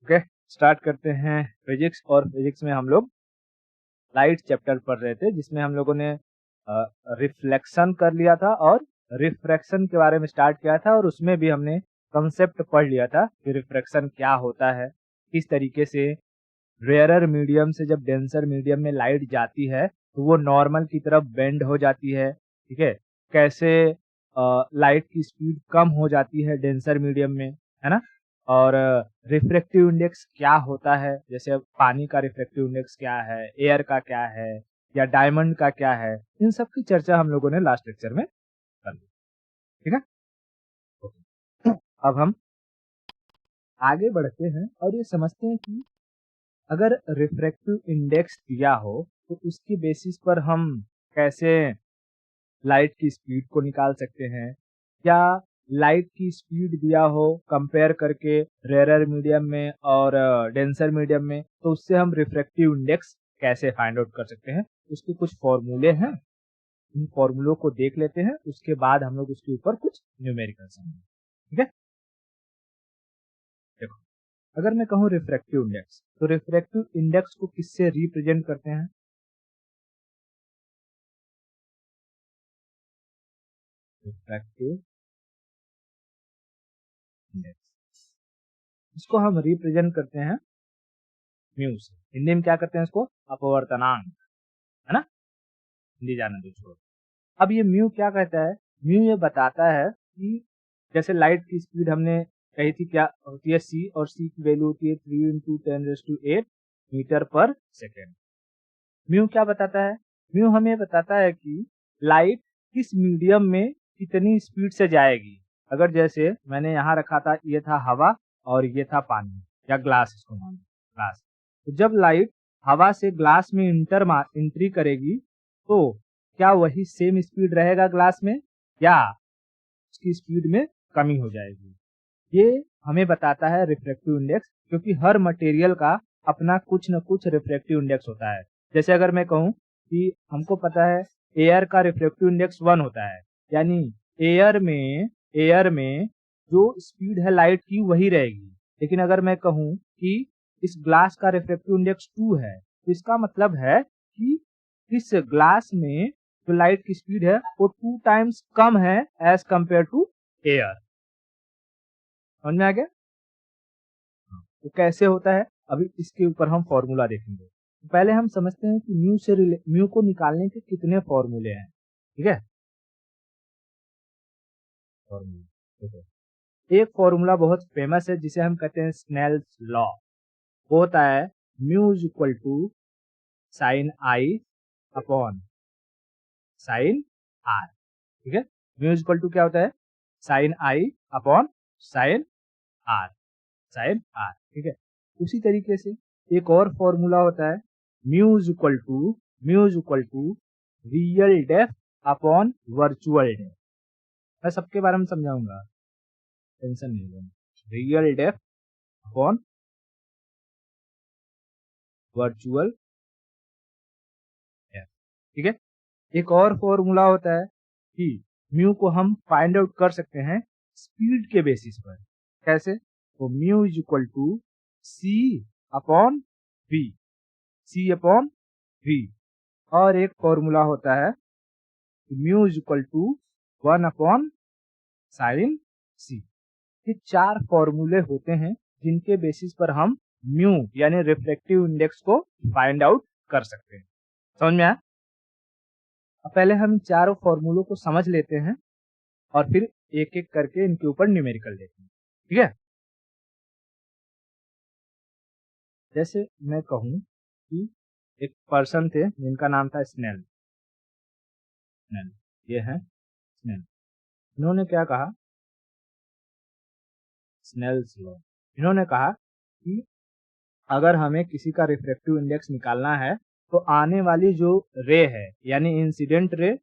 Okay, start करते हैं physics. और फिजिक्स में हम लोग लाइट चैप्टर पढ़ रहे थे, जिसमें हम लोगों ने रिफ्लेक्शन कर लिया था और रिफ्रैक्शन के बारे में स्टार्ट किया था। और उसमें भी हमने कंसेप्ट पढ़ लिया था कि रिफ्रैक्शन क्या होता है, किस तरीके से रेयरर मीडियम से जब डेंसर मीडियम में लाइट जाती है तो वो नॉर्मल की तरफ बेंड हो जाती है। ठीक है, कैसे लाइट की स्पीड कम हो जाती है डेंसर मीडियम में, है ना। और रिफ्रैक्टिव इंडेक्स क्या होता है, जैसे पानी का रिफ्रैक्टिव इंडेक्स क्या है, एयर का क्या है, या डायमंड का क्या है, इन सब की चर्चा हम लोगों ने लास्ट लेक्चर में कर ली। ठीक है, अब हम आगे बढ़ते हैं और ये समझते हैं कि अगर रिफ्रैक्टिव इंडेक्स दिया हो तो उसकी बेसिस पर हम कैसे लाइट की स्पीड को निकाल सकते हैं, या लाइट की स्पीड दिया हो कंपेयर करके रेयरर मीडियम में और डेंसर मीडियम में, तो उससे हम रिफ्रैक्टिव इंडेक्स कैसे फाइंड आउट कर सकते हैं। उसके कुछ फॉर्मूले हैं, इन फॉर्मूलों को देख लेते हैं, उसके बाद हम लोग उसके ऊपर कुछ न्यूमेरिकल समझेंगे। ठीक है, देखो, अगर मैं कहूँ रिफ्रैक्टिव इंडेक्स, तो रिफ्रैक्टिव इंडेक्स को किससे रिप्रेजेंट करते हैं? रिफ्रैक्टिव इंडेक्स, इसको हम रिप्रेजेंट करते हैं म्यू से। हिंदी में क्या करते हैं इसको? अपवर्तनांक, है ना। हिंदी जाने दो, छोड़ो। अब ये म्यू क्या कहता है? म्यू ये बताता है कि जैसे लाइट की स्पीड हमने कही थी क्या होती है, सी, और सी की वैल्यू होती है 3 × 10⁸ मीटर पर सेकेंड। म्यू क्या बताता है? म्यू हमें बताता है कि लाइट किस मीडियम में कितनी स्पीड से जाएगी। अगर जैसे मैंने यहाँ रखा था, ये था हवा और ये था पानी, या ग्लास, इसको मान लो ग्लास। तो जब लाइट हवा से ग्लास में एंट्री करेगी तो क्या वही सेम स्पीड रहेगा ग्लास में, या उसकी स्पीड में कमी हो जाएगी? ये हमें बताता है रिफ्रैक्टिव इंडेक्स, क्योंकि हर मटेरियल का अपना कुछ न कुछ रिफ्रैक्टिव इंडेक्स होता है। जैसे अगर मैं कहूँ कि हमको पता है एयर का रिफ्रैक्टिव इंडेक्स 1 होता है, यानी एयर में जो स्पीड है लाइट की वही रहेगी। लेकिन अगर मैं कहूँ कि इस ग्लास का रिफ्रैक्टिव इंडेक्स 2 है, तो इसका मतलब है कि इस ग्लास में जो लाइट की स्पीड है वो 2 टाइम्स कम है एज कंपेयर टू एयर। समझ में आ गया? तो कैसे होता है, अभी इसके ऊपर हम फॉर्मूला देखेंगे। तो पहले हम समझते हैं कि म्यू को निकालने के कितने फॉर्मूले हैं। ठीक है, फॉर्मूला देखो, एक फॉर्मूला बहुत फेमस है जिसे हम कहते हैं स्नेल्स लॉ। वो होता है mu is equal to sine I upon sine R. ठीक है, म्यू इज इक्वल टू क्या होता है? साइन आई upon sine R, sine R. ठीक है, उसी तरीके से एक और फॉर्मूला होता है mu is equal to real depth upon virtual depth. मैं सबके बारे में समझाऊंगा, टेंशन नहीं लेना। Real depth upon virtual depth. ठीक है, एक और फॉर्मूला होता है कि म्यू को हम फाइंड आउट कर सकते हैं स्पीड के बेसिस पर। कैसे? तो mu is equal to C upon V, C upon V. और एक फॉर्मूला होता है mu is equal to 1 upon sine C. ये 4 फॉर्मूले होते हैं जिनके बेसिस पर हम म्यू यानी रिफ्रैक्टिव इंडेक्स को फाइंड आउट कर सकते हैं। समझ में आया? अब पहले हम इन चारों फॉर्मूलों को समझ लेते हैं और फिर एक एक करके इनके ऊपर न्यूमेरिकल देते हैं। ठीक है, जैसे मैं कहूं कि एक पर्सन थे जिनका नाम था स्नेल। स्नेल, ये है स्नेल। इन्होंने क्या कहा? Snell's law. इन्होंने कहा कि अगर हमें किसी का रिफ्रैक्टिव इंडेक्स निकालना है तो आने वाली जो रे है, यानी इंसिडेंट रे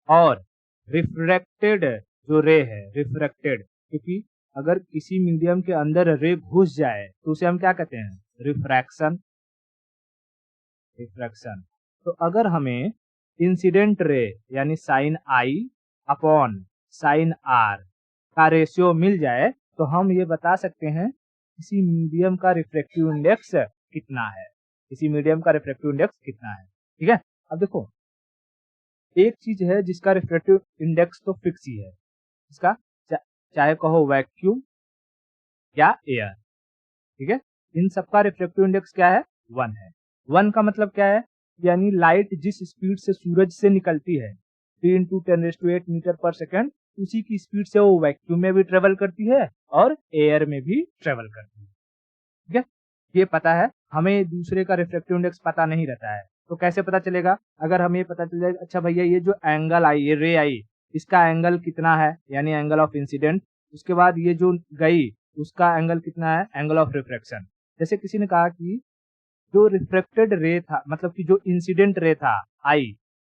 और रिफ्रैक्टेड जो रे है, रिफ्रैक्टेड, क्योंकि अगर किसी मीडियम के अंदर रे घुस जाए तो उसे हम क्या कहते हैं? रिफ्रैक्शन। रिफ्रैक्शन। तो अगर हमें इंसिडेंट रे यानी साइन आई अपॉन साइन आर का रेशियो मिल जाए तो हम ये बता सकते हैं किसी मीडियम का रिफ्रैक्टिव इंडेक्स कितना है, किसी मीडियम का रिफ्रैक्टिव इंडेक्स कितना है। ठीक है, अब देखो एक चीज है जिसका रिफ्रैक्टिव इंडेक्स तो फिक्स ही है, इसका चाहे कहो वैक्यूम या एयर। ठीक है, इन सबका रिफ्रैक्टिव इंडेक्स क्या है, 1 है। 1 का मतलब क्या है, यानी लाइट जिस स्पीड से सूरज से निकलती है 3 × 10⁸ मीटर पर सेकेंड, उसी की स्पीड से वो वैक्यूम में भी ट्रेवल करती है और एयर में भी ट्रेवल करती है। ठीक है, ये पता है, हमें दूसरे का रिफ्रैक्टिव इंडेक्स पता नहीं रहता है, तो कैसे पता चलेगा, अगर हमें पता चल जाएगा अच्छा भैया ये जो एंगल आई, ये रे आई, इसका एंगल कितना है, यानी एंगल ऑफ इंसिडेंट, उसके बाद ये जो गई उसका एंगल कितना है, एंगल ऑफ रिफ्रैक्शन। जैसे किसी ने कहा कि जो रिफ्रैक्टेड रे था, मतलब कि जो इंसिडेंट रे था आई,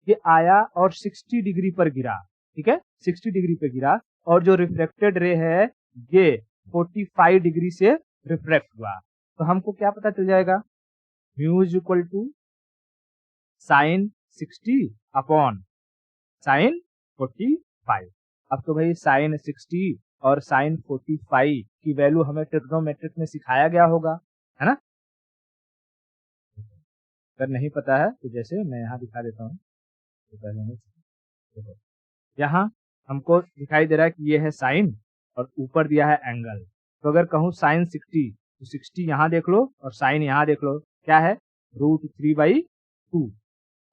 ये आया और 60 डिग्री पर गिरा। ठीक है, 60 डिग्री पे गिरा, और जो रिफ्लेक्टेड रे है ये 45 डिग्री से रिफ्लेक्ट हुआ, तो हमको क्या पता चल जाएगा, mu is equal to sine 60 upon sine 45। अब तो भाई साइन 60 और साइन 45 की वैल्यू हमें ट्रिग्नोमेट्रिक में सिखाया गया होगा, है ना। अगर नहीं पता है तो जैसे मैं यहाँ दिखा देता हूँ, तो पहले देखो यहाँ हमको दिखाई दे रहा है कि ये है साइन और ऊपर दिया है एंगल। तो अगर कहूँ साइन 60 तो 60 यहाँ देख लो और साइन यहाँ देख लो, क्या है, √3/2।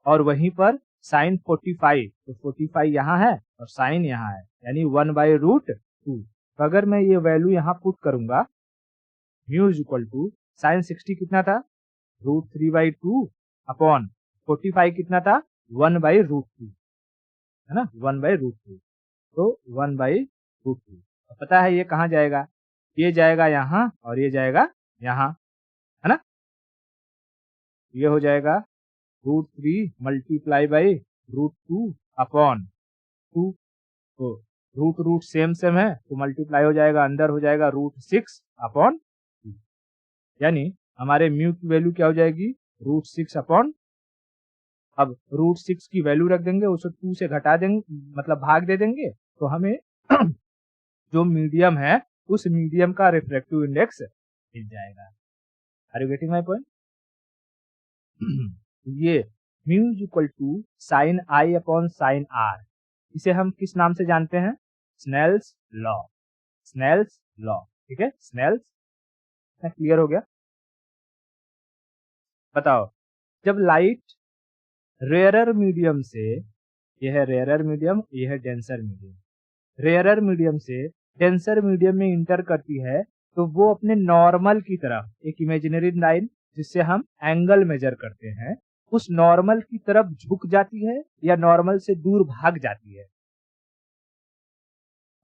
और वहीं पर साइन 45 तो 45 यहाँ है और साइन यहाँ है, यानी 1/√2। तो अगर मैं ये वैल्यू यहाँ पुट करूंगा, mu is equal to sine 60 कितना था, √3/2 अपॉन 45 कितना था, 1/√2, है ना, 1/√2। तो 1/√2। पता है ये कहाँ जाएगा, ये जाएगा यहाँ और ये जाएगा यहाँ, है ना। ये हो जाएगा √3 मल्टीप्लाई बाई √2 अपॉन 2। तो रूट सेम है तो मल्टीप्लाई हो जाएगा, अंदर हो जाएगा √6 अपॉन 2, यानी हमारे म्यू की वैल्यू क्या हो जाएगी, √6 अपॉन, अब √6 की वैल्यू रख देंगे, उसे 2 से घटा देंगे, मतलब भाग दे देंगे, तो हमें जो मीडियम है उस मीडियम का रिफ्रैक्टिव इंडेक्स मिल जाएगा। Are you getting my point. ये mu is equal to sine I upon sine r, इसे हम किस नाम से जानते हैं, स्नेल्स लॉ, स्नेल्स लॉ। ठीक है, स्नेल्स, क्लियर हो गया। बताओ, जब लाइट रेयरर मीडियम से, यह है रेयरर मीडियम, यह है डेंसर मीडियम, रेयरर मीडियम से डेंसर मीडियम में इंटर करती है, तो वो अपने नॉर्मल की तरफ, एक इमेजिनरी लाइन जिससे हम एंगल मेजर करते हैं, उस नॉर्मल की तरफ झुक जाती है या नॉर्मल से दूर भाग जाती है,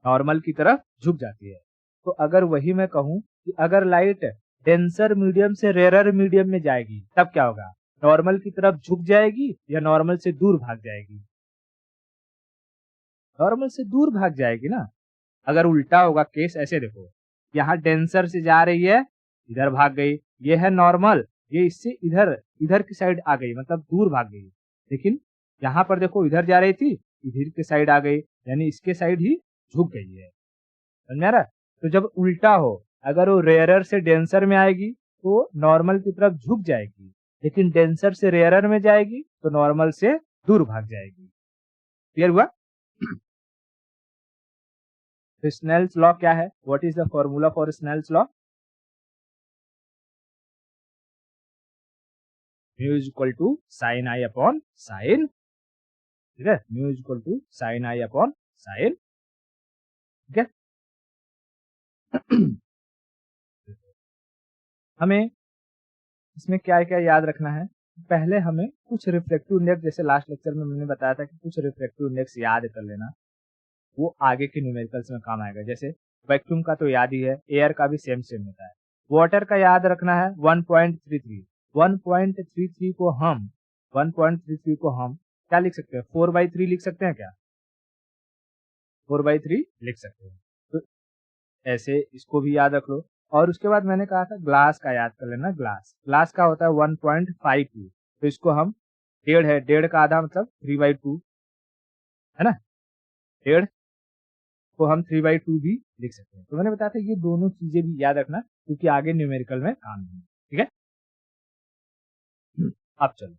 नॉर्मल की तरफ झुक जाती है। तो अगर वही मैं कहूं कि अगर लाइट डेंसर मीडियम से रेयरर मीडियम में जाएगी तब क्या होगा, नॉर्मल की तरफ झुक जाएगी या नॉर्मल से दूर भाग जाएगी, नॉर्मल से दूर भाग जाएगी ना। अगर उल्टा होगा केस, ऐसे देखो, यहाँ डेंसर से जा रही है, इधर भाग गई, ये है नॉर्मल, ये इससे इधर इधर की साइड आ गई, मतलब दूर भाग गई। लेकिन यहाँ पर देखो, इधर जा रही थी, इधर की साइड आ गई, यानी इसके साइड ही झुक गई है, समझ आ रहा। तो जब उल्टा हो, अगर वो रेयरर से डेंसर में आएगी तो नॉर्मल की तरफ झुक जाएगी, लेकिन डेंसर से रेयरर में जाएगी तो नॉर्मल से दूर भाग जाएगी। क्लियर हुआ। तो स्नेल्स लॉ क्या है, what is the formula for Snell's law, mu is equal to sine I upon sine, ठीक है, mu is equal to sine I upon sine, ठीक है। हमें इसमें क्या क्या याद रखना है, पहले हमें कुछ रिफ्लेक्टिव इंडेक्स, जैसे लास्ट लेक्चर में मैंने बताया था कि कुछ रिफ्लेक्टिव इंडेक्स याद कर लेना, वो आगे के न्यूमेरिकल्स में काम आएगा। जैसे वैक्यूम का तो याद ही है, एयर का भी सेम होता है, वाटर का याद रखना है 1.33, 1.33 को हम 1.33 को हम क्या लिख सकते हैं, 4/3 लिख सकते हैं क्या, 4/3 लिख सकते हैं। तो ऐसे इसको भी याद रख लो। और उसके बाद मैंने कहा था ग्लास का याद कर लेना, ग्लास, ग्लास का होता है 1.52, तो इसको हम डेढ़ है, डेढ़ का आधा मतलब 3/2, है ना, डेढ़ तो हम 3/2 भी लिख सकते हैं। तो मैंने बताया था ये दोनों चीजें भी याद रखना क्योंकि आगे न्यूमेरिकल में काम नहीं, ठीक है। अब चलो,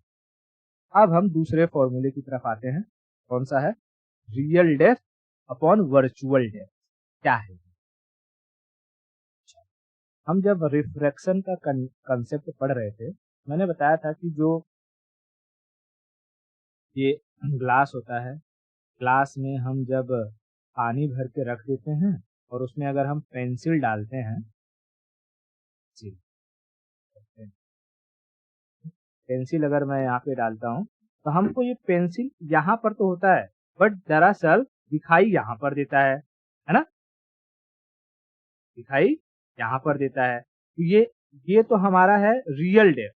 अब हम दूसरे फॉर्मूले की तरफ आते हैं। कौन सा है? Real depth upon virtual depth क्या है? हम जब रिफ्रैक्शन का कंसेप्ट पढ़ रहे थे, मैंने बताया था कि जो ये ग्लास होता है, ग्लास में हम जब पानी भर के रख देते हैं और उसमें अगर हम पेंसिल डालते हैं, जी, पेंसिल अगर मैं यहाँ पे डालता हूँ तो हमको ये पेंसिल यहाँ पर तो होता है बट दरअसल दिखाई यहाँ पर देता है ना? दिखाई यहाँ पर देता है। तो ये तो हमारा है रियल डेप्थ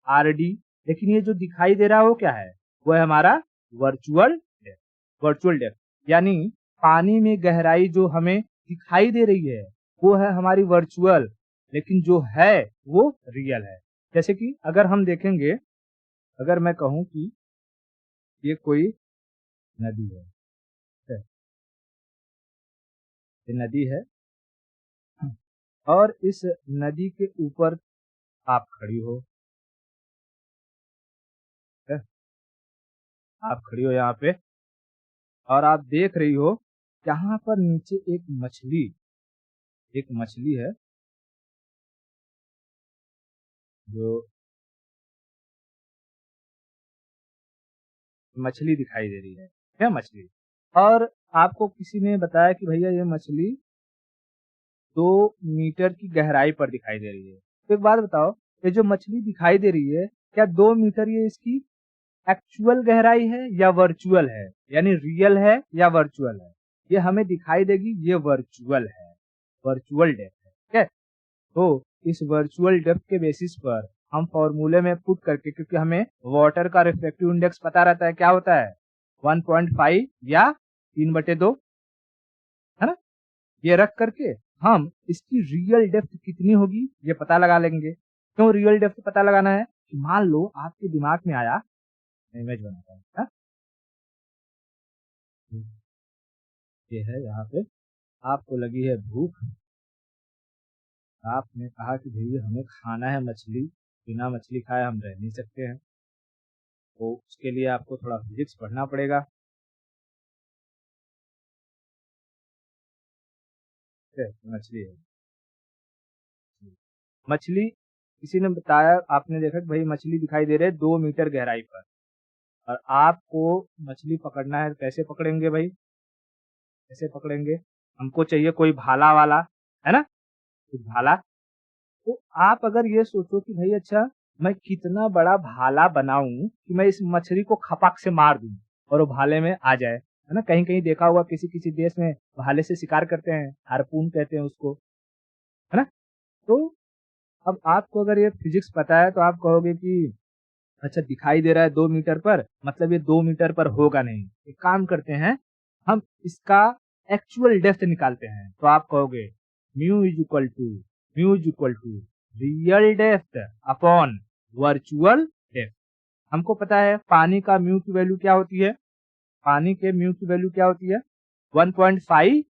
RD, लेकिन ये जो दिखाई दे रहा है वो क्या है? वो है हमारा वर्चुअल डेप्थ। वर्चुअल डेप्थ यानी पानी में गहराई जो हमें दिखाई दे रही है वो है हमारी वर्चुअल, लेकिन जो है वो रियल है। जैसे कि अगर हम देखेंगे, अगर मैं कहूँ कि ये कोई नदी है, ये नदी है और इस नदी के ऊपर आप खड़ी हो, आप खड़ी हो यहाँ पे और आप देख रही हो यहाँ पर नीचे एक मछली है जो मछली दिखाई दे रही है, क्या मछली? और आपको किसी ने बताया कि भैया ये मछली 2 मीटर की गहराई पर दिखाई दे रही है। तो एक बात बताओ, ये जो मछली दिखाई दे रही है क्या 2 मीटर ये इसकी एक्चुअल गहराई है या वर्चुअल है? यानी रियल है या वर्चुअल है? ये हमें दिखाई देगी ये वर्चुअल है, वर्चुअल डेप्थ है, ठीक है। तो इस वर्चुअल डेप्थ के बेसिस पर हम फॉर्मूले में पुट करके, क्योंकि हमें वाटर का रिफ्रैक्टिव इंडेक्स पता रहता है, क्या होता है 1.5 या 3/2, है ना? ये रख करके हम इसकी रियल डेप्थ कितनी होगी ये पता लगा लेंगे। क्यों रियल डेप्थ पता लगाना है? कि मान लो आपके दिमाग में आया, इमेज बनाता हूँ, हाँ? ये है यहाँ पे, आपको लगी है भूख, आपने कहा कि भैया हमें खाना है मछली, बिना मछली खाए हम रह नहीं सकते हैं। तो उसके लिए आपको थोड़ा फिजिक्स पढ़ना पड़ेगा। मछली है, मछली किसी ने बताया, आपने देखा कि भाई मछली दिखाई दे रहे है 2 मीटर गहराई पर और आपको मछली पकड़ना है, कैसे पकड़ेंगे भाई? कैसे पकड़ेंगे? हमको चाहिए कोई भाला वाला, है ना? कुछ भाला। तो आप अगर ये सोचो कि भाई अच्छा मैं कितना बड़ा भाला बनाऊं कि मैं इस मछली को खपाक से मार दूं और वो भाले में आ जाए, है ना? कहीं कहीं देखा होगा किसी किसी देश में भाले से शिकार करते हैं, हार्पून कहते हैं उसको, है ना? तो अब आपको अगर ये फिजिक्स पता है तो आप कहोगे कि अच्छा दिखाई दे रहा है 2 मीटर पर, मतलब ये 2 मीटर पर होगा नहीं। एक काम करते हैं, हम इसका एक्चुअल डेप्थ निकालते हैं। तो आप कहोगे mu is equal to real depth upon virtual depth. हमको पता है पानी का म्यू की वैल्यू क्या होती है? पानी के म्यू की वैल्यू क्या होती है? 1.5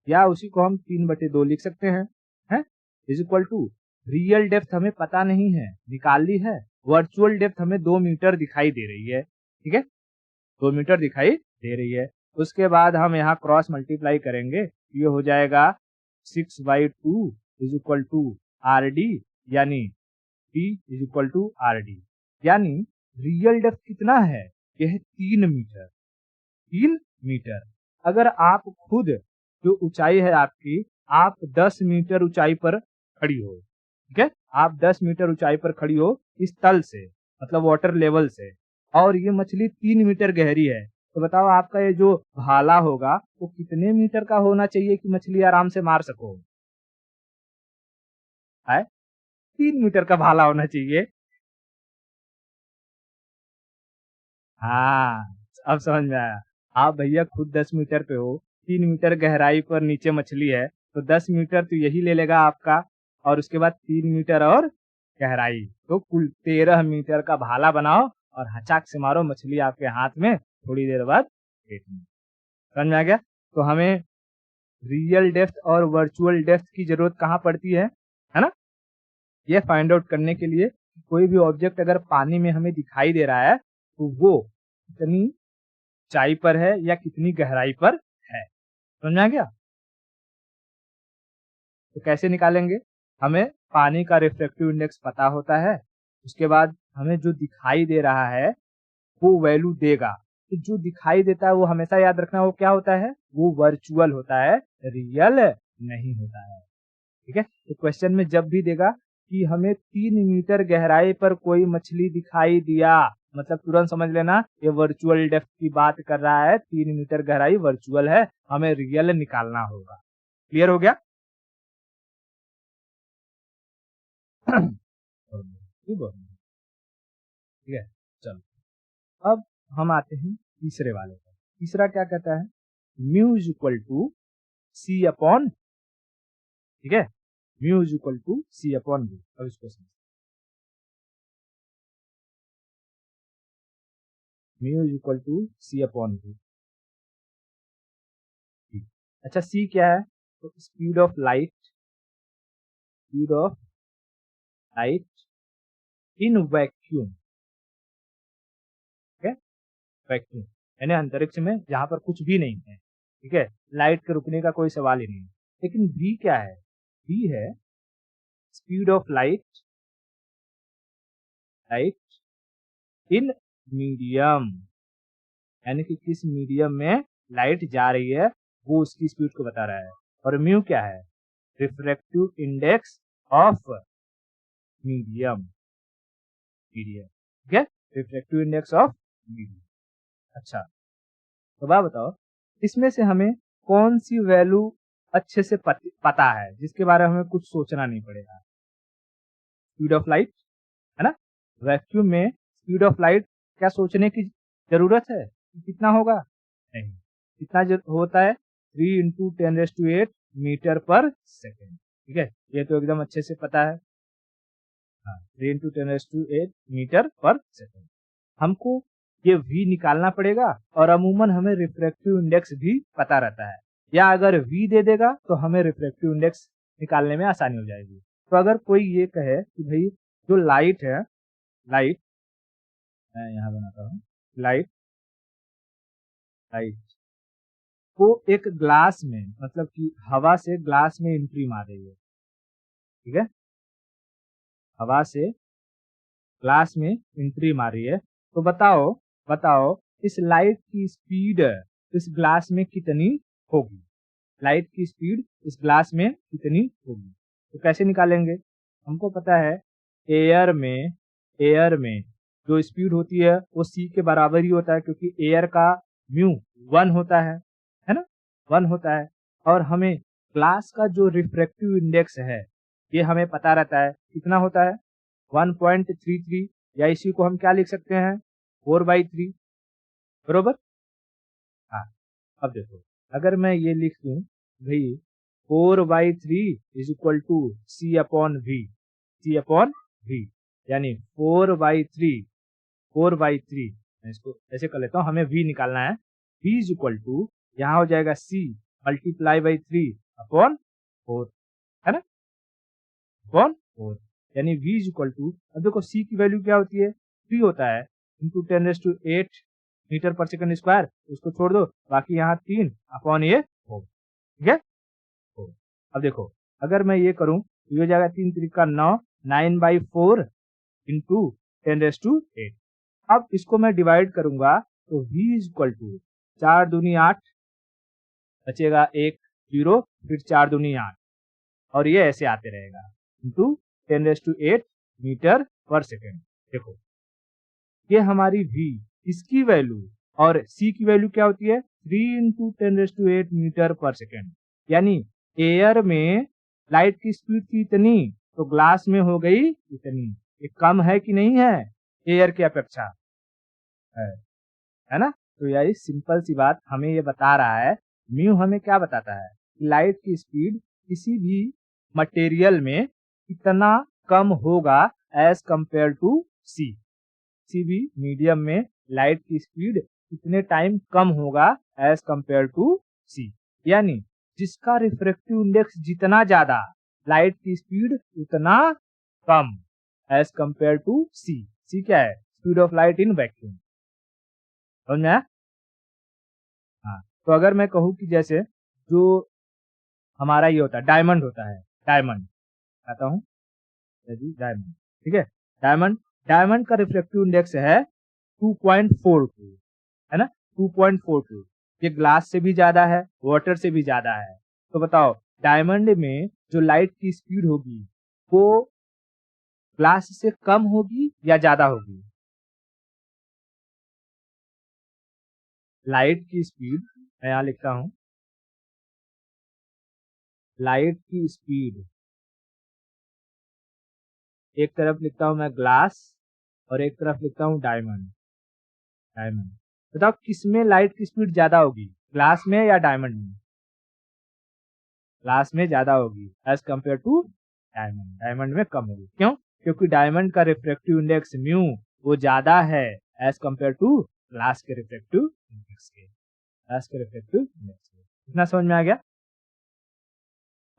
या उसी को हम 3/2 लिख सकते हैं, है? Is equal to real depth हमें पता नहीं है, निकाल ली है। वर्चुअल डेप्थ हमें 2 मीटर दिखाई दे रही है, ठीक है, 2 मीटर दिखाई दे रही है। उसके बाद हम यहाँ क्रॉस मल्टीप्लाई करेंगे, ये हो जाएगा 6/2 इज इक्वल टू RD, यानी P is equal to RD, यानी रियल डेप्थ कितना है? यह है 3 मीटर, 3 मीटर। अगर आप खुद जो ऊंचाई है आपकी, आप 10 मीटर ऊंचाई पर खड़ी हो, ठीक है, आप 10 मीटर ऊंचाई पर खड़ी हो इस तल से, मतलब वाटर लेवल से, और ये मछली 3 मीटर गहरी है, तो बताओ आपका ये जो भाला होगा वो कितने मीटर का होना चाहिए कि मछली आराम से मार सको? है 3 मीटर का भाला होना चाहिए। हाँ, अब समझ में आया। आप भैया खुद 10 मीटर पे हो, 3 मीटर गहराई पर नीचे मछली है, तो 10 मीटर तो यही ले लेगा आपका और उसके बाद 3 मीटर और गहराई, तो कुल 13 मीटर का भाला बनाओ और हचाक से मारो, मछली आपके हाथ में थोड़ी देर बाद पेट में। समझ में आ गया? तो हमें रियल डेप्थ और वर्चुअल डेप्थ की जरूरत कहाँ पड़ती है ना? ये फाइंड आउट करने के लिए कोई भी ऑब्जेक्ट अगर पानी में हमें दिखाई दे रहा है तो वो कितनी ऊंचाई पर है या कितनी गहराई पर है। समझ में आ गया? तो कैसे निकालेंगे? हमें पानी का रिफ्रैक्टिव इंडेक्स पता होता है, उसके बाद हमें जो दिखाई दे रहा है वो वैल्यू देगा। तो जो दिखाई देता है वो हमेशा याद रखना, वो क्या होता है? वो वर्चुअल होता है, रियल नहीं होता है। ठीक है, तो क्वेश्चन में जब भी देगा कि हमें 3 मीटर गहराई पर कोई मछली दिखाई दिया, मतलब तुरंत समझ लेना ये वर्चुअल डेप्थ की बात कर रहा है। 3 मीटर गहराई वर्चुअल है, हमें रियल निकालना होगा। क्लियर हो गया? ठीक है, चलो अब हम आते हैं तीसरे वाले पर। तीसरा क्या कहता है? Mu is equal to C upon, ठीक है, mu is equal to C upon B. अब इसको समझ, mu is equal to C upon B. अच्छा, सी क्या है? तो speed of light, speed of light in vacuum, ठीक है, वैक्यूम यानी अंतरिक्ष में जहां पर कुछ भी नहीं है। ठीक है, लाइट के रुकने का कोई सवाल ही नहीं। लेकिन v क्या है? v है speed of light, light in medium, यानी कि किस मीडियम में लाइट जा रही है वो उसकी स्पीड को बता रहा है। और म्यू क्या है? Refractive index of medium, medium, ठीक है, रिफ्रैक्टिव इंडेक्स ऑफ मीडियम। अच्छा, तो बात बताओ इसमें से हमें कौन सी वैल्यू अच्छे से पता है जिसके बारे में हमें कुछ सोचना नहीं पड़ेगा? स्पीड ऑफ लाइट है ना, वैक्यूम में स्पीड ऑफ लाइट क्या सोचने की जरूरत है? कितना होगा? नहीं, कितना होता है? 3 इंटू 10⁸ मीटर पर सेकेंड। ठीक है, ये तो एकदम अच्छे से पता है। हाँ, 3 इंटू 10⁸ मीटर पर सेकेंड। हमको ये v निकालना पड़ेगा और अमूमन हमें रिफ्रैक्टिव इंडेक्स भी पता रहता है, या अगर v दे देगा तो हमें रिफ्रैक्टिव इंडेक्स निकालने में आसानी हो जाएगी। तो अगर कोई ये कहे कि भाई जो लाइट है, लाइट मैं यहाँ बनाता हूँ, लाइट, लाइट को एक ग्लास में, मतलब कि हवा से ग्लास में एंट्री मार रही है, ठीक है, हवा से ग्लास में एंट्री मारी है, तो बताओ बताओ इस लाइट की स्पीड इस ग्लास में कितनी होगी? लाइट की स्पीड इस ग्लास में कितनी होगी? तो कैसे निकालेंगे? हमको पता है एयर में जो स्पीड होती है वो c के बराबर ही होता है, क्योंकि एयर का म्यू 1 होता है ना, 1 होता है। और हमें ग्लास का जो रिफ्रैक्टिव इंडेक्स है ये हमें पता रहता है, कितना होता है? 1.33, या इसी को हम क्या लिख सकते हैं? 4/3, बरोबर। हाँ, अब देखो अगर मैं ये लिख दूं भाई 4/3 is equal to C upon V, C upon V, यानी 4/3 मैं इसको ऐसे कर लेता हूँ, हमें v निकालना है। v इज इक्वल टू यहाँ हो जाएगा c मल्टीप्लाई बाई 3 अपॉन 4, है ना, अपॉन 4, यानी v इज इक्वल टू, अब देखो c की वैल्यू क्या होती है? 3 होता है, इंटू 10⁸ मीटर पर सेकंड स्क्वायर, उसको छोड़ दो, बाकी यहाँ 3 अपॉन ये 4, ठीक है। अब देखो अगर मैं ये करूं तो ये हो जाएगा 3 3 9, 9/4 इंटू 10⁸। अब इसको मैं डिवाइड करूंगा तो v इज इक्वल टू 4 दूनी 8, बचेगा 1 0, फिर 4 दूनी 8, और ये ऐसे आते रहेगा इंटू 10⁸ मीटर पर सेकेंड। देखो ये हमारी v, इसकी वैल्यू और c की वैल्यू क्या होती है? 3 इंटू 10⁸ मीटर पर सेकेंड, यानी एयर में लाइट की स्पीड की इतनी तो ग्लास में हो गई इतनी। ये कम है कि नहीं है एयर की अपेक्षा? है ना। तो यही सिंपल सी बात हमें ये बता रहा है। म्यू हमें क्या बताता है? लाइट की स्पीड किसी भी मटेरियल में कितना कम होगा एज कंपेयर टू सी, किसी भी मीडियम में लाइट की स्पीड कितने टाइम कम होगा एज कंपेयर टू सी। यानी जिसका रिफ्रैक्टिव इंडेक्स जितना ज्यादा, लाइट की स्पीड उतना कम, एज कंपेयर टू सी। सी क्या है? Speed of light in vacuum. समझ में आया? हाँ, तो अगर मैं कहूँ कि जैसे जो हमारा ये होता है डायमंड होता है, डायमंड कहता हूँ डायमंड, ठीक है। डायमंड डायमंड का रिफ्लेक्टिव इंडेक्स है 2.42, है ना, 2.42। ये ग्लास से भी ज्यादा है, वाटर से भी ज्यादा है। तो बताओ डायमंड में जो लाइट की स्पीड होगी वो ग्लास से कम होगी या ज्यादा होगी? लाइट की स्पीड मैं यहां लिखता हूं, लाइट की स्पीड एक तरफ लिखता हूं मैं ग्लास और एक तरफ लिखता हूं डायमंड। डायमंड बताओ किसमें लाइट की स्पीड ज्यादा होगी, ग्लास में या डायमंड में? ग्लास में ज्यादा होगी as compare to diamond. Diamond में कम होगी। क्यों? क्योंकि डायमंड का रिफ्रैक्टिव इंडेक्स म्यू वो ज्यादा है एज कंपेयर टू ग्लास के रिफ्रैक्टिव इंडेक्स के। ग्लास के रिफ्रैक्टिव इंडेक्स के। इतना समझ में आ गया?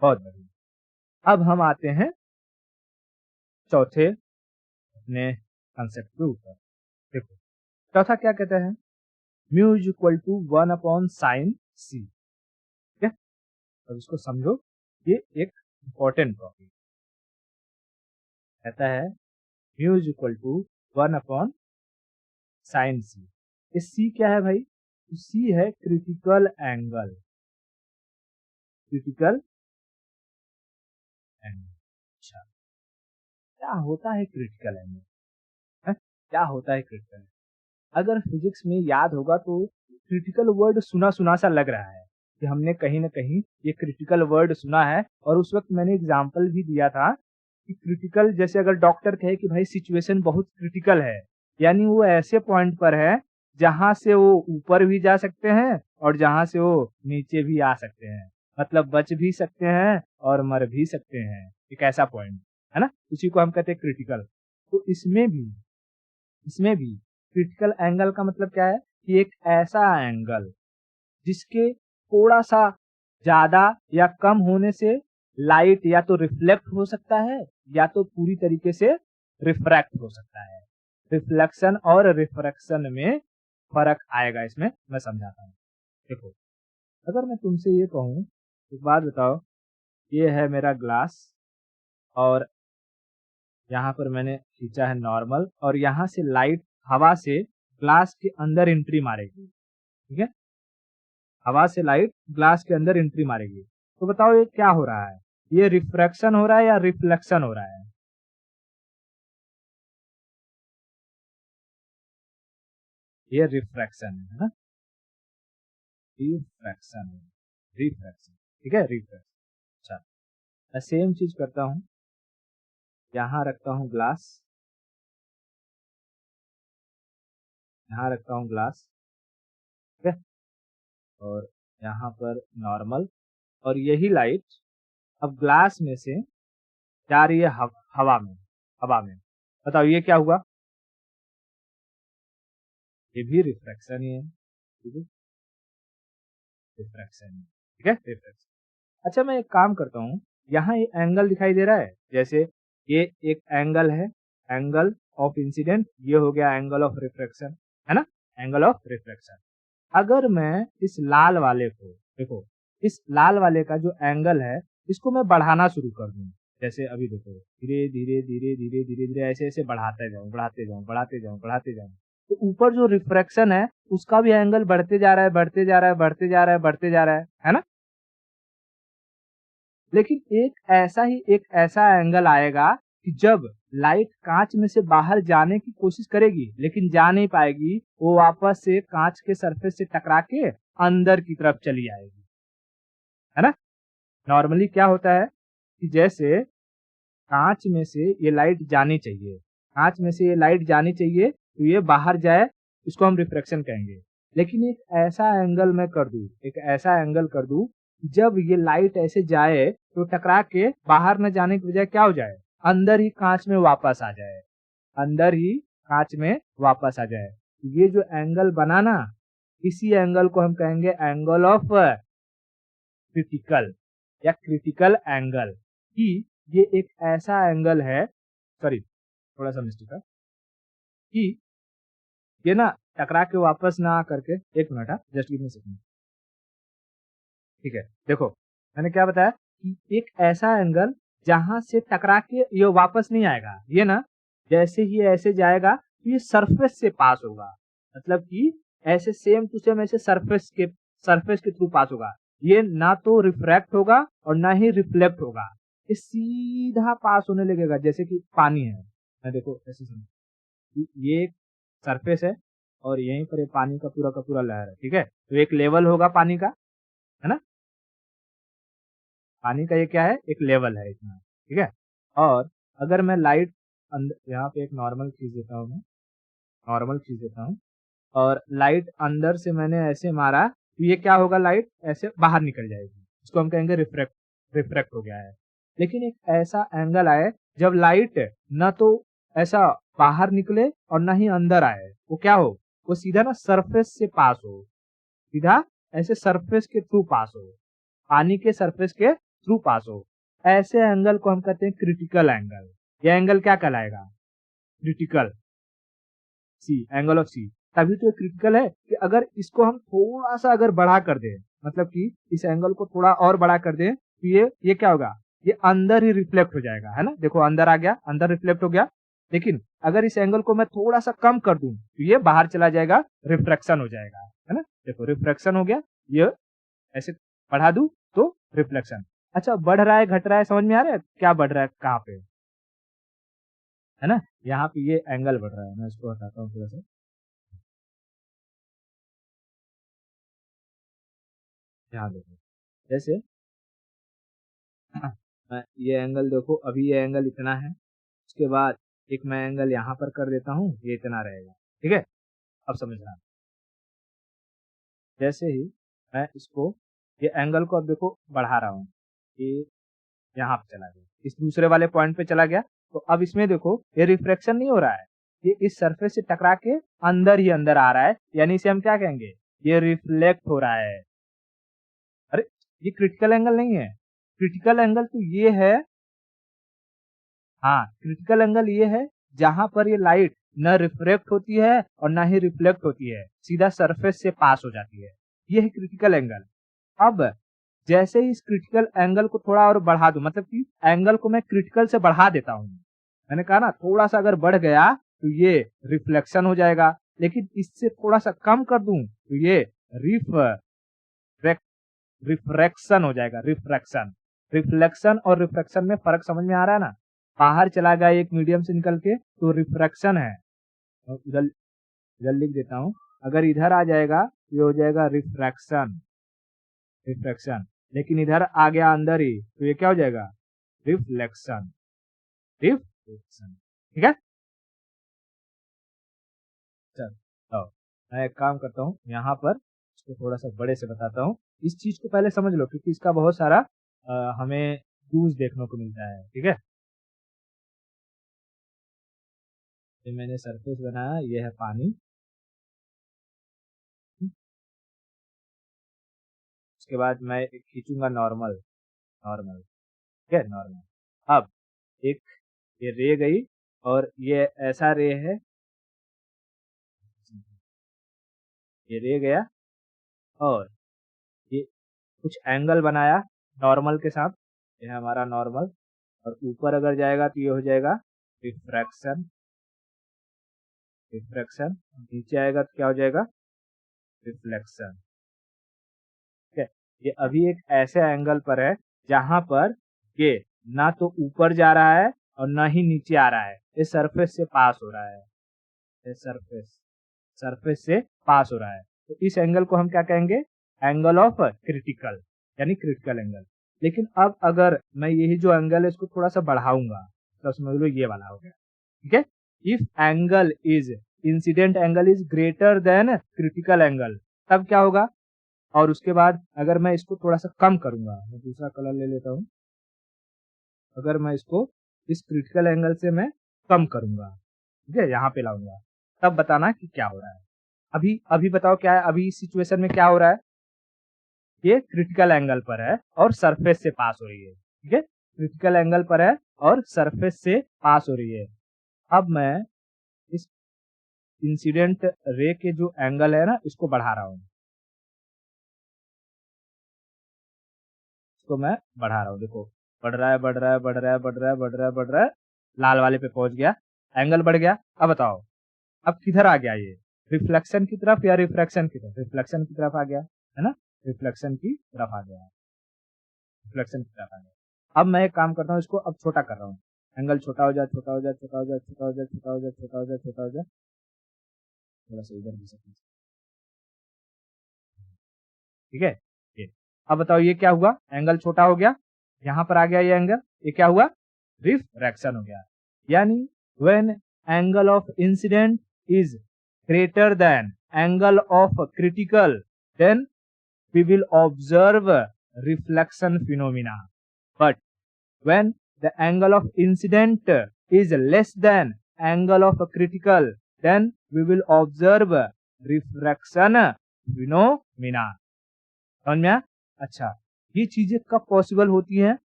बहुत बढ़िया। अब हम आते हैं चौथे अपने कंसेप्ट के ऊपर। देखो चौथा क्या कहता है, mu is equal to 1/sin c। ठीक है, अब इसको समझो, ये एक इंपॉर्टेंट टॉपिक कहता है mu is equal to 1/sin c। ये c क्या है भाई? तो c है क्रिटिकल एंगल। Critical angle. अच्छा, क्या होता है क्रिटिकल एंगल? क्या होता है क्रिटिकल? अगर फिजिक्स में याद होगा तो क्रिटिकल वर्ड सुना सुना सा लग रहा है कि हमने कहीं ना कहीं ये क्रिटिकल वर्ड सुना है। और उस वक्त मैंने एग्जाम्पल भी दिया था कि क्रिटिकल जैसे अगर डॉक्टर कहे कि भाई सिचुएशन बहुत क्रिटिकल है, यानी वो ऐसे पॉइंट पर है जहां से वो ऊपर भी जा सकते हैं और जहां से वो नीचे भी आ सकते हैं, मतलब बच भी सकते हैं और मर भी सकते हैं। एक ऐसा पॉइंट है ना, उसी को हम कहते हैं क्रिटिकल। तो इसमें भी क्रिटिकल एंगल का मतलब क्या है कि एक ऐसा एंगल जिसके थोड़ा सा ज्यादा या कम होने से लाइट या तो रिफ्लेक्ट हो सकता है या तो पूरी तरीके से रिफ्रैक्ट हो सकता है। रिफ्लेक्शन और रिफ्रैक्शन में फर्क आएगा, इसमें मैं समझाता हूँ। देखो अगर मैं तुमसे ये कहूँ, एक बात बताओ, ये है मेरा ग्लास और यहाँ पर मैंने खींचा है नॉर्मल, और यहाँ से लाइट हवा से ग्लास के अंदर एंट्री मारेगी। ठीक है, हवा से लाइट ग्लास के अंदर एंट्री मारेगी। तो बताओ ये क्या हो रहा है? ये रिफ्रैक्शन हो रहा है या रिफ्लेक्शन हो रहा है? ये रिफ्रैक्शन है ना, रिफ्रैक्शन है, रिफ्रैक्शन। ठीक है, रिफ्रैक्शन। अच्छा, मैं सेम चीज करता हूँ, यहाँ रखता हूँ ग्लास, यहाँ रखता हूँ ग्लास, ठीक है, और यहाँ पर नॉर्मल, और यही लाइट अब ग्लास में से जा रही है हवा में। हवा में बताओ ये क्या हुआ? ये भी रिफ्रैक्शन ही है। ठीक है, रिफ्रैक्शन। ठीक है, रिफ्रैक्शन। अच्छा, मैं एक काम करता हूँ, यहाँ ये एंगल दिखाई दे रहा है, जैसे ये एक एंगल है, एंगल ऑफ इंसिडेंट, ये हो गया एंगल ऑफ रिफ्रैक्शन, है ना, एंगल ऑफ रिफ्रैक्शन। अगर मैं इस लाल वाले को, देखो इस लाल वाले का जो एंगल है इसको मैं बढ़ाना शुरू कर दूं, जैसे अभी देखो धीरे धीरे धीरे धीरे धीरे धीरे ऐसे ऐसे बढ़ाते जाऊं, बढ़ाते जाऊं, बढ़ाते जाऊं, बढ़ाते जाऊं, तो ऊपर जो रिफ्रैक्शन है उसका भी एंगल बढ़ते जा रहा है, बढ़ते जा रहा है, बढ़ते जा रहा है, बढ़ते जा रहा है ना। लेकिन एक ऐसा एंगल आएगा कि जब लाइट कांच में से बाहर जाने की कोशिश करेगी लेकिन जा नहीं पाएगी, वो वापस से कांच के सरफेस से टकरा के अंदर की तरफ चली आएगी, है ना। नॉर्मली क्या होता है कि जैसे कांच में से ये लाइट जानी चाहिए, कांच में से ये लाइट जानी चाहिए तो ये बाहर जाए, इसको हम रिफ्रैक्शन कहेंगे। लेकिन एक ऐसा एंगल मैं कर दूं, एक ऐसा एंगल कर दूं, जब ये लाइट ऐसे जाए तो टकरा के बाहर न जाने की बजाय क्या हो जाए, अंदर ही कांच में वापस आ जाए, अंदर ही कांच में वापस आ जाए। ये जो एंगल बना ना, इसी एंगल को हम कहेंगे एंगल ऑफ क्रिटिकल या क्रिटिकल एंगल कि ये एक ऐसा एंगल है, सॉरी थोड़ा सा मिस्टेक है, कि ये ना टकरा के वापस ना करके, एक मिनट है, जस्ट गिव मी सेकंड। ठीक है, देखो मैंने क्या बताया कि एक ऐसा एंगल जहां से टकरा के ये वापस नहीं आएगा, ये ना जैसे ही ऐसे जाएगा तो ये सरफेस से पास होगा, मतलब कि ऐसे सेम टू सेम ऐसे सरफेस के थ्रू पास होगा। ये ना तो रिफ्रैक्ट होगा और ना ही रिफ्लेक्ट होगा, ये सीधा पास होने लगेगा जैसे कि पानी है। मैं देखो ऐसे समझ, ये सरफेस है और यहीं पर ये पानी का पूरा लहर है। ठीक है, तो एक लेवल होगा पानी का, है ना, पानी का ये क्या है, एक लेवल है इतना। ठीक है, और अगर मैं लाइट अंदर यहाँ पे एक नॉर्मल खींच देता हूँ, मैं नॉर्मल खींच देता हूँ और लाइट अंदर से मैंने ऐसे मारा तो ये क्या होगा, लाइट ऐसे बाहर निकल जाएगी, इसको हम कहेंगे रिफ्रैक्ट हो गया है। लेकिन एक ऐसा एंगल आए जब लाइट न तो ऐसा बाहर निकले और ना ही अंदर आए, वो क्या हो, वो सीधा ना सरफेस से पास हो, सीधा ऐसे सरफेस के थ्रू पास हो, पानी के सरफेस के थ्रू पास हो, ऐसे एंगल को हम कहते हैं क्रिटिकल एंगल। यह एंगल क्या कहलाएगा, क्रिटिकल, सी, एंगल ऑफ सी। तभी तो क्रिटिकल है कि अगर इसको हम थोड़ा सा अगर बढ़ा कर दें, मतलब कि इस एंगल को थोड़ा और बड़ा कर दें तो ये क्या होगा, ये अंदर ही रिफ्लेक्ट हो जाएगा, है ना, देखो अंदर आ गया, अंदर रिफ्लेक्ट हो गया। लेकिन अगर इस एंगल को मैं थोड़ा सा कम कर दूं तो ये बाहर चला जाएगा, रिफ्रैक्शन हो जाएगा, है ना, देखो रिफ्रैक्शन हो गया, ये ऐसे बढ़ा दूं तो रिफ्लेक्शन। अच्छा, बढ़ रहा है घट रहा है, समझ में आ रहा है क्या बढ़ रहा है कहाँ पे, है ना, यहाँ पे ये एंगल बढ़ रहा है, मैं इसको हटाता हूँ थोड़ा सा। यहाँ देखो, जैसे ये एंगल देखो, अभी ये एंगल इतना है, उसके बाद एक मैं एंगल यहाँ पर कर देता हूँ, ये इतना रहेगा। ठीक है, अब समझना, जैसे ही मैं इसको, ये एंगल को अब देखो बढ़ा रहा हूँ, ये यहाँ पे चला गया, इस दूसरे वाले पॉइंट पे चला गया, तो अब इसमें देखो ये रिफ्लेक्शन नहीं हो रहा है, ये इस सरफेस से टकरा के अंदर ही अंदर आ रहा है, यानी इसे हम क्या कहेंगे, ये रिफ्लेक्ट हो रहा है। अरे, ये क्रिटिकल एंगल नहीं है, क्रिटिकल एंगल तो ये है, हाँ क्रिटिकल एंगल ये है जहां पर ये लाइट न रिफ्लेक्ट होती है और ना ही रिफ्लेक्ट होती है, सीधा सरफेस से पास हो जाती है, ये है क्रिटिकल एंगल। अब जैसे ही इस क्रिटिकल एंगल को थोड़ा और बढ़ा दूं, मतलब कि एंगल को मैं क्रिटिकल से बढ़ा देता हूं, मैंने कहा ना थोड़ा सा अगर बढ़ गया तो ये रिफ्लेक्शन हो जाएगा, लेकिन इससे थोड़ा सा कम कर दूं तो ये रिफ्रैक्शन हो जाएगा, रिफ्रैक्शन। रिफ्लेक्शन और रिफ्रैक्शन में फर्क समझ में आ रहा है ना, बाहर चला गया एक मीडियम से निकल के तो रिफ्रैक्शन है, और इधर इधर लिख देता हूं, अगर इधर आ जाएगा तो ये हो जाएगा रिफ्रैक्शन, रिफ्रैक्शन। लेकिन इधर आ गया अंदर ही तो ये क्या हो जाएगा, रिफ्लेक्शन, रिफ्लेक्शन। ठीक है, चल तो मैं एक काम करता हूँ, यहाँ पर इसको थोड़ा सा बड़े से बताता हूँ, इस चीज को पहले समझ लो क्योंकि इसका बहुत सारा हमें यूज देखने को मिलता है। ठीक है, ये मैंने सरफेस बनाया, ये है पानी, उसके बाद मैं एक खींचूंगा नॉर्मल, नॉर्मल, ठीक है, नॉर्मल। अब एक ये रे गई और ये ऐसा रे है, ये रे गया और ये कुछ एंगल बनाया नॉर्मल के साथ, ये है हमारा नॉर्मल, और ऊपर अगर जाएगा तो ये हो जाएगा रिफ्रैक्शन, रिफ्रैक्शन, नीचे आएगा तो क्या हो जाएगा, रिफ्लेक्शन। ठीक है, ये अभी एक ऐसे एंगल पर है जहां पर ये ना तो ऊपर जा रहा है और ना ही नीचे आ रहा है, ये सरफेस से पास हो रहा है, ये सरफेस, सरफेस से पास हो रहा है, तो इस एंगल को हम क्या कहेंगे, एंगल ऑफ क्रिटिकल, यानी क्रिटिकल एंगल। लेकिन अब अगर मैं यही जो एंगल है इसको थोड़ा सा बढ़ाऊंगा तो समझ लो ये वाला हो गया। ठीक है, if angle is, incident angle is greater than critical angle, तब क्या होगा, और उसके बाद अगर मैं इसको थोड़ा सा कम करूंगा, मैं दूसरा कलर ले लेता हूं, अगर मैं इसको इस क्रिटिकल एंगल से मैं कम करूंगा, ठीक है, यहाँ पे लाऊंगा, तब बताना कि क्या हो रहा है। अभी अभी बताओ क्या है, अभी इस सिचुएशन में क्या हो रहा है, ये क्रिटिकल एंगल पर है और सरफेस से पास हो रही है। ठीक है, क्रिटिकल एंगल पर है और सरफेस से पास हो रही है। अब मैं इस इंसिडेंट रे के जो एंगल है ना, इसको बढ़ा रहा हूँ, इसको मैं बढ़ा रहा हूँ। देखो बढ़ रहा है, बढ़ रहा है, बढ़ रहा है, बढ़ रहा है, बढ़ रहा है, बढ़ रहा है, लाल वाले पे पहुंच गया, एंगल बढ़ गया। अब बताओ अब किधर आ गया ये, रिफ्लेक्शन की तरफ या रिफ्रैक्शन की तरफ? रिफ्लेक्शन की तरफ आ गया है ना, रिफ्लेक्शन की तरफ आ गया, रिफ्लेक्शन की तरफ आ गया। अब मैं एक काम करता हूँ, इसको अब छोटा कर रहा हूँ, एंगल छोटा हो जाए, छोटा हो जाए, छोटा हो जाए, छोटा हो जाए, छोटा हो जाए, छोटा हो जाए, छोटा हो जाए, थोड़ा सा इधर भी सकते। ठीक है, ये अब बताओ ये क्या हुआ, एंगल छोटा हो गया, यहां पर आ गया ये एंगल, ये क्या हुआ, रिफ्रैक्शन हो गया। यानी when angle of incident is greater than angle of critical, then we will observe reflection phenomena. But when the angle of incident is less than angle of critical, then we will observe refraction phenomena. समझ में आया? अच्छा, ये चीजें कब possible होती हैं?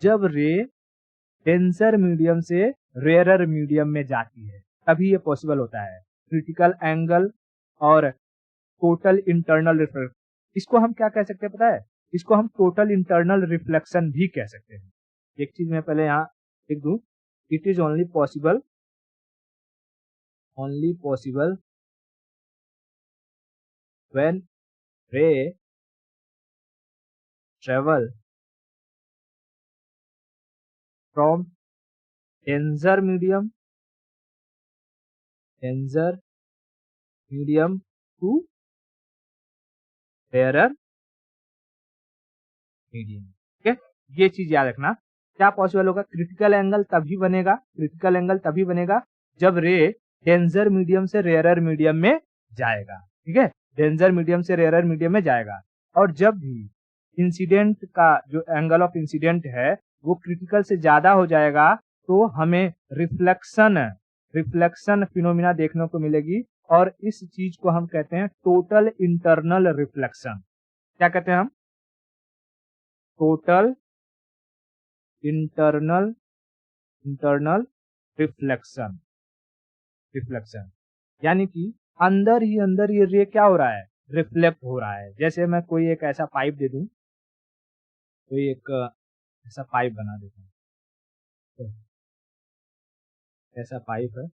जब रे डेंसर मीडियम से रेयरर मीडियम में जाती है, तभी ये पॉसिबल होता है। क्रिटिकल एंगल और टोटल इंटरनल रिफ्लेक्शन, इसको हम क्या कह सकते हैं पता है? इसको हम टोटल इंटरनल रिफ्लेक्शन भी कह सकते हैं। एक चीज मैं पहले यहाँ लिख दूं, it is only possible when ray travel from denser medium to rarer medium. ठीक है, ये चीज याद रखना। क्या पॉसिबल होगा? क्रिटिकल एंगल तभी बनेगा, क्रिटिकल एंगल तभी बनेगा जब रे डेंसर मीडियम से रेयरर मीडियम में जाएगा। ठीक है, डेंसर मीडियम से रेयरर मीडियम में जाएगा। और जब भी इंसिडेंट का जो एंगल ऑफ इंसिडेंट है वो क्रिटिकल से ज्यादा हो जाएगा, तो हमें रिफ्लेक्शन फिनोमिना देखने को मिलेगी। और इस चीज को हम कहते हैं टोटल इंटरनल रिफ्लेक्शन। क्या कहते हैं हम? Total internal reflection. यानी कि अंदर ही अंदर ये रे क्या हो रहा है, रिफ्लेक्ट हो रहा है। जैसे मैं कोई एक ऐसा पाइप दे दूं, कोई एक ऐसा पाइप बना देता हूं, तो ऐसा पाइप है,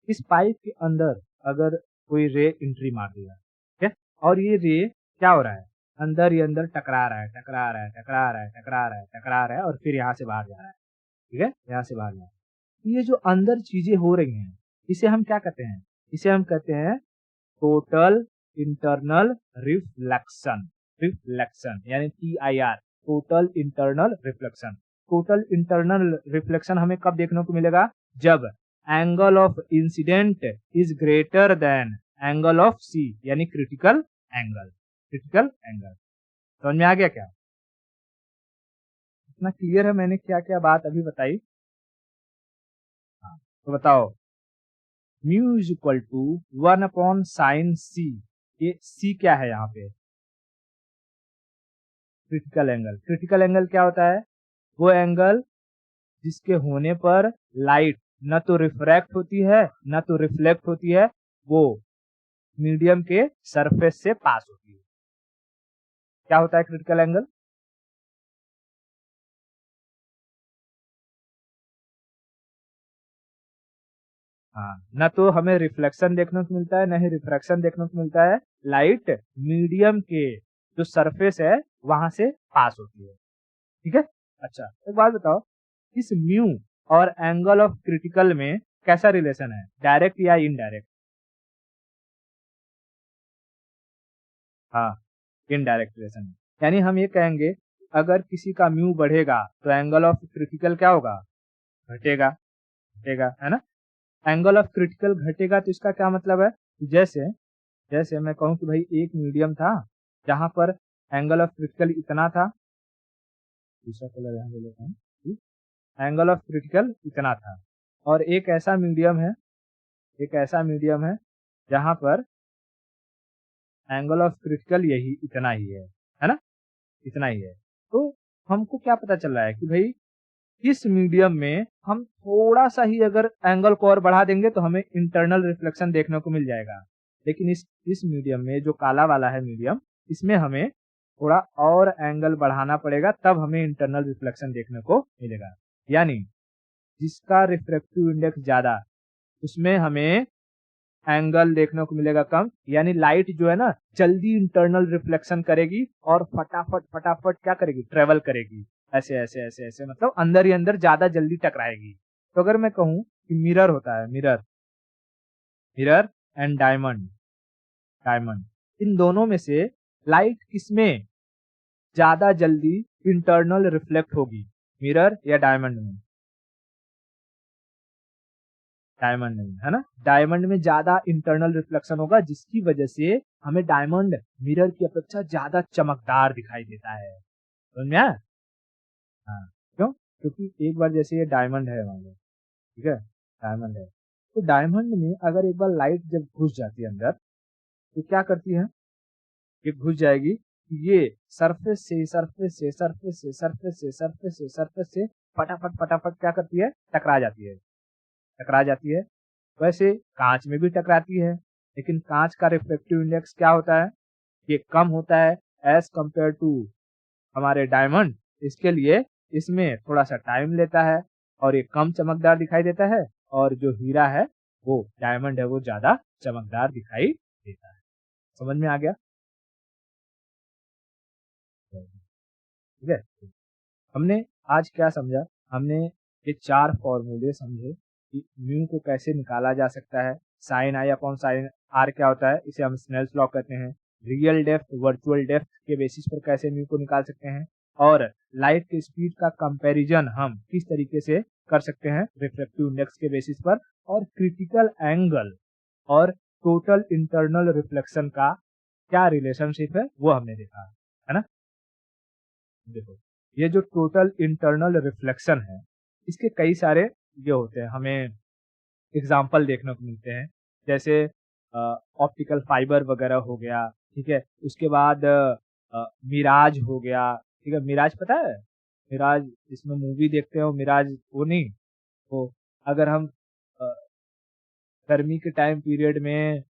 इस पाइप के अंदर अगर कोई रे एंट्री मार दिया, ठीक है, और ये रे क्या हो रहा है, अंदर ही अंदर टकरा रहा है, टकरा रहा है, टकरा रहा है, टकरा रहा है, टकरा रहा है, और फिर यहाँ से बाहर जा रहा है। ठीक है, यहाँ से बाहर जा रहा है। तो ये जो अंदर चीजें हो रही हैं, इसे हम क्या कहते हैं? इसे हम कहते हैं टोटल इंटरनल रिफ्लेक्शन यानी TIR, total internal reflection. Total internal reflection हमें कब देखने को मिलेगा? जब angle of incident is greater than angle of C, यानी क्रिटिकल एंगल। समझ में आ गया क्या? इतना क्लियर है मैंने क्या क्या बात अभी बताई? हाँ, तो बताओ mu is equal to 1/sin C। ये C क्या है यहाँ पे? Critical angle. क्रिटिकल एंगल क्या होता है? वो एंगल जिसके होने पर लाइट न तो रिफ्रैक्ट होती है न तो रिफ्लेक्ट होती है, वो मीडियम के सरफेस से पास होती है। क्या होता है क्रिटिकल एंगल? हाँ, न तो हमें रिफ्लेक्शन देखने को मिलता है न ही रिफ्रैक्शन देखने को मिलता है, लाइट मीडियम के जो सरफेस है वहां से पास होती है। ठीक है, अच्छा एक बात बताओ, इस म्यू और एंगल ऑफ क्रिटिकल में कैसा रिलेशन है, डायरेक्ट या इनडायरेक्ट? हाँ, इनडायरेक्ट रिलेशन है। यानी हम ये कहेंगे अगर किसी का म्यू बढ़ेगा तो एंगल ऑफ क्रिटिकल क्या होगा, घटेगा, घटेगा, है ना। एंगल ऑफ क्रिटिकल घटेगा तो इसका क्या मतलब है? जैसे जैसे मैं कहूँ कि भाई एक मीडियम था जहां पर एंगल ऑफ क्रिटिकल इतना था, दूसरा कलर यहाँ ले लेता हूँ, एंगल ऑफ क्रिटिकल इतना था, और एक ऐसा मीडियम है जहां पर एंगल ऑफ क्रिटिकल यही इतना ही है ना। इतना ही है। तो हमको क्या पता चल रहा है कि भाई इस मीडियम में हम थोड़ा-सा ही अगर एंगल को और बढ़ा देंगे तो हमें इंटरनल रिफ्लेक्शन देखने को मिल जाएगा। लेकिन इस मीडियम में जो काला वाला है मीडियम, इसमें हमें थोड़ा और एंगल बढ़ाना पड़ेगा तब हमें इंटरनल रिफ्लेक्शन देखने को मिलेगा। यानी जिसका रिफ्रैक्टिव इंडेक्स ज़्यादा, उसमें हमें एंगल देखने को मिलेगा कम, यानी लाइट जो है ना जल्दी इंटरनल रिफ्लेक्शन करेगी और फटाफट क्या करेगी, ट्रेवल करेगी, ऐसे मतलब अंदर ही अंदर ज्यादा जल्दी टकराएगी। तो अगर मैं कहूं कि मिरर होता है, मिरर एंड डायमंड, इन दोनों में से लाइट किसमें ज्यादा जल्दी इंटरनल रिफ्लेक्ट होगी, मिरर या डायमंड में? डायमंड में, है ना। डायमंड में ज्यादा इंटरनल रिफ्लेक्शन होगा, जिसकी वजह से हमें डायमंड मिरर की अपेक्षा ज्यादा चमकदार दिखाई देता है। समझ में आया? हाँ, क्यों? क्योंकि एक बार जैसे ये डायमंड है मान लो, ठीक है, डायमंड है, तो डायमंड में अगर एक बार लाइट जब घुस जाती है अंदर, तो क्या करती है, ये घुस जाएगी, ये सरफेस से फटाफट क्या करती है, टकरा जाती है। वैसे कांच में भी टकराती है, लेकिन कांच का रिफ्लेक्टिव इंडेक्स क्या होता है, ये कम होता है एज कंपेयर टू हमारे डायमंड। इसके लिए इसमें थोड़ा सा टाइम लेता है और ये कम चमकदार दिखाई देता है, और जो हीरा है वो डायमंड है वो ज्यादा चमकदार दिखाई देता है। समझ में आ गया? ठीक है, हमने आज क्या समझा, हमने ये 4 फॉर्मूले समझे कि म्यू को कैसे निकाला जा सकता है। साइन आई अपॉन साइन आर क्या होता है, इसे हम स्नेल्स लॉ कहते हैं। रियल डेप्थ वर्चुअल डेप्थ के बेसिस पर कैसे म्यू को निकाल सकते हैं, और लाइट के स्पीड का कंपैरिजन हम किस तरीके से कर सकते हैं रिफ्रैक्टिव इंडेक्स के बेसिस पर, और क्रिटिकल एंगल और टोटल इंटरनल रिफ्लेक्शन का क्या रिलेशनशिप है वो हमने देखा, है ना। देखो, ये जो टोटल इंटरनल रिफ्लेक्शन है, इसके कई सारे ये होते हैं, हमें एग्जाम्पल देखने को मिलते हैं। जैसे ऑप्टिकल फाइबर वगैरह हो गया, ठीक है। उसके बाद मिराज हो गया, ठीक है। मिराज पता है, मिराज इसमें मूवी देखते हो, मिराज वो नहीं, वो अगर हम अ, गर्मी के टाइम पीरियड में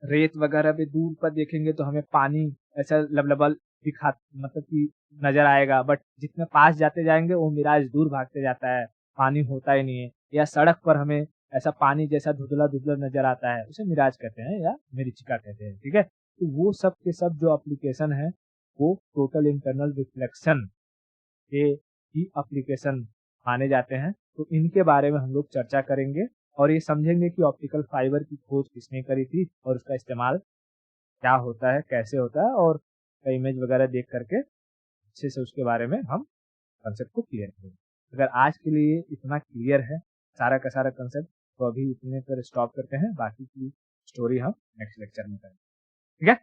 रेत वगैरह पे दूर पर देखेंगे तो हमें पानी ऐसा लबलबल दिखा, मतलब कि नजर आएगा, बट जितने पास जाते जाएंगे वो मिराज दूर भागते जाता है, पानी होता ही नहीं है। या सड़क पर हमें ऐसा पानी जैसा धुंधला धुंधला नजर आता है, उसे मिराज कहते हैं या मिर्चिका कहते हैं, ठीक है। तो वो सब के सब जो एप्लीकेशन है वो टोटल इंटरनल रिफ्लेक्शन के ही एप्लीकेशन माने जाते हैं। तो इनके बारे में हम लोग चर्चा करेंगे और ये समझेंगे कि ऑप्टिकल फाइबर की खोज किसने करी थी और उसका इस्तेमाल क्या होता है, कैसे होता है, और इमेज वगैरह देख करके अच्छे से उसके बारे में हम कंसेप्ट को क्लियर करेंगे। अगर आज के लिए इतना क्लियर है सारा का सारा कंसेप्ट, तो अभी इतने पर स्टॉप करते हैं, बाकी की स्टोरी हम नेक्स्ट लेक्चर में करेंगे, ठीक है।